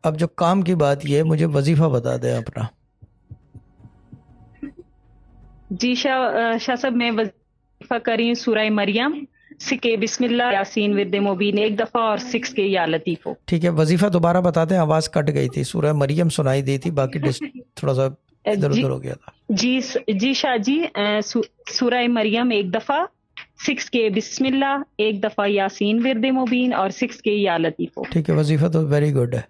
अब जो काम की बात ये है, मुझे वजीफा बता दें अपना। जी शाह साहब, मैं वजीफा कर रही हूँ सूरह मरियम, सिके बिस्मिल्लाह यासीन विद मुबीन एक दफा, और 6 के या लतीफो। ठीक है, वजीफा दोबारा बता दें, आवाज़ कट गई थी। सूरह मरियम सुनाई दी थी, बाकी थोड़ा सा इधर जी उधर हो गया था। जी शाह जी, सूरह मरियम एक दफा, 6 के बिस्मिल्लाह एक दफा, यासीन विद मुबीन और 6 के या लतीफो। ठीक है, वजीफा तो वेरी गुड है।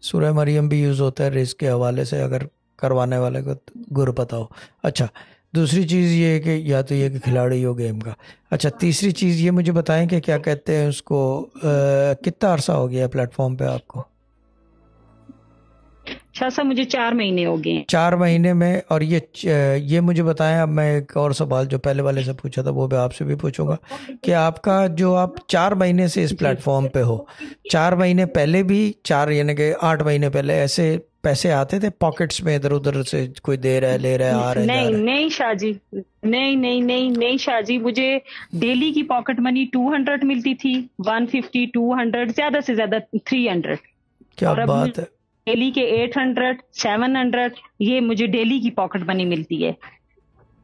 सूरह मरियम भी यूज़ होता है रिस्क के हवाले से, अगर करवाने वाले को गुर पता हो। अच्छा, दूसरी चीज़ ये है कि या तो ये कि खिलाड़ी हो गेम का। अच्छा, तीसरी चीज़ ये मुझे बताएं कि क्या कहते हैं उसको, कितना अरसा हो गया प्लेटफॉर्म पे आपको? शाह साहब, मुझे 4 महीने हो गए हैं। 4 महीने में। और ये मुझे बताएं, अब मैं एक और सवाल जो पहले वाले से पूछा था वो मैं आपसे भी पूछूंगा, कि आपका जो आप 4 महीने से इस जी प्लेटफॉर्म पे हो, 4 महीने पहले भी, चार यानी कि 8 महीने पहले ऐसे पैसे आते थे पॉकेट्स में, इधर उधर से कोई दे रहा है, ले रहा है, आ रहा है, जा नहीं रहा है? नहीं शाह जी, नहीं नहीं नहीं नहीं शाह जी, मुझे डेली की पॉकेट मनी 200 मिलती थी, 150, 200, ज्यादा से ज्यादा 300। क्या और अब बात है। डेली के 800, 700, ये मुझे डेली की पॉकेट मनी मिलती है।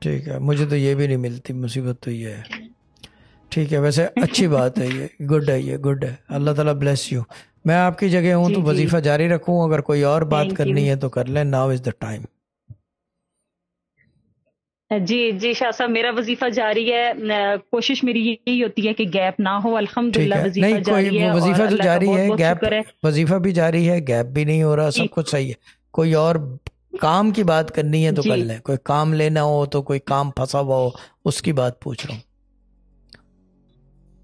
ठीक है, मुझे तो ये भी नहीं मिलती, मुसीबत तो ये है। ठीक है, वैसे अच्छी बात है, ये गुड है, ये गुड है। अल्लाह ताला ब्लेस यू। मैं आपकी जगह हूँ जी तो जी, वजीफ़ा जारी रखूँ, अगर कोई और बात थैंक करनी यू। है तो कर लें। Now is the time. जी जी शाह साहब, मेरा वजीफा जारी है। कोशिश मेरी यही होती है कि गैप ना हो। ठीक अल्हम्दुलिल्लाह है, नहीं वजीफा कोई जारी है और वजीफ़ा तो अल्लाह का जारी बहुत है, बहुत गैप, शुक्र है। वजीफ़ा भी जारी है, गैप भी नहीं हो रहा, सब जी कुछ सही है। कोई और काम की बात करनी है तो कर जी लें, कोई काम लेना हो तो, कोई काम फंसा हुआ हो, उसकी बात पूछ रहा हूँ।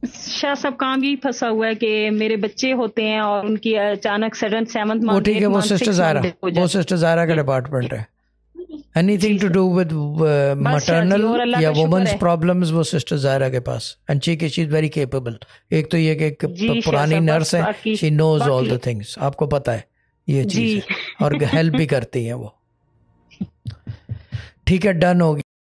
शाह साहब, काम यही फंसा हुआ है कि मेरे बच्चे होते हैं और उनकी अचानक सडन 7th वो मंथ, ठीक है, 8th वो मंथ, सिस्टर 6 ज़ायरा, मंथ हो वो जाती सिस्टर ज़ायरा का है। डिपार्टमेंट है। जी एनीथिंग टू डू विद बस शाह जी, मटर्नल और अल्लाह या का शुक्र वुमेन्स है। प्रॉब्लम्स, वो सिस्टर ज़ायरा के पास, and she is very capable. एक तो ये कि एक जी शाह पुरानी साहब, बस नर्स है, बाकी शी नोज ऑल बाकी द थिंग्स, आपको पता है ये जी चीज़ है। और हेल्प भी करती हैं वो। ठीक है, डन हो गया।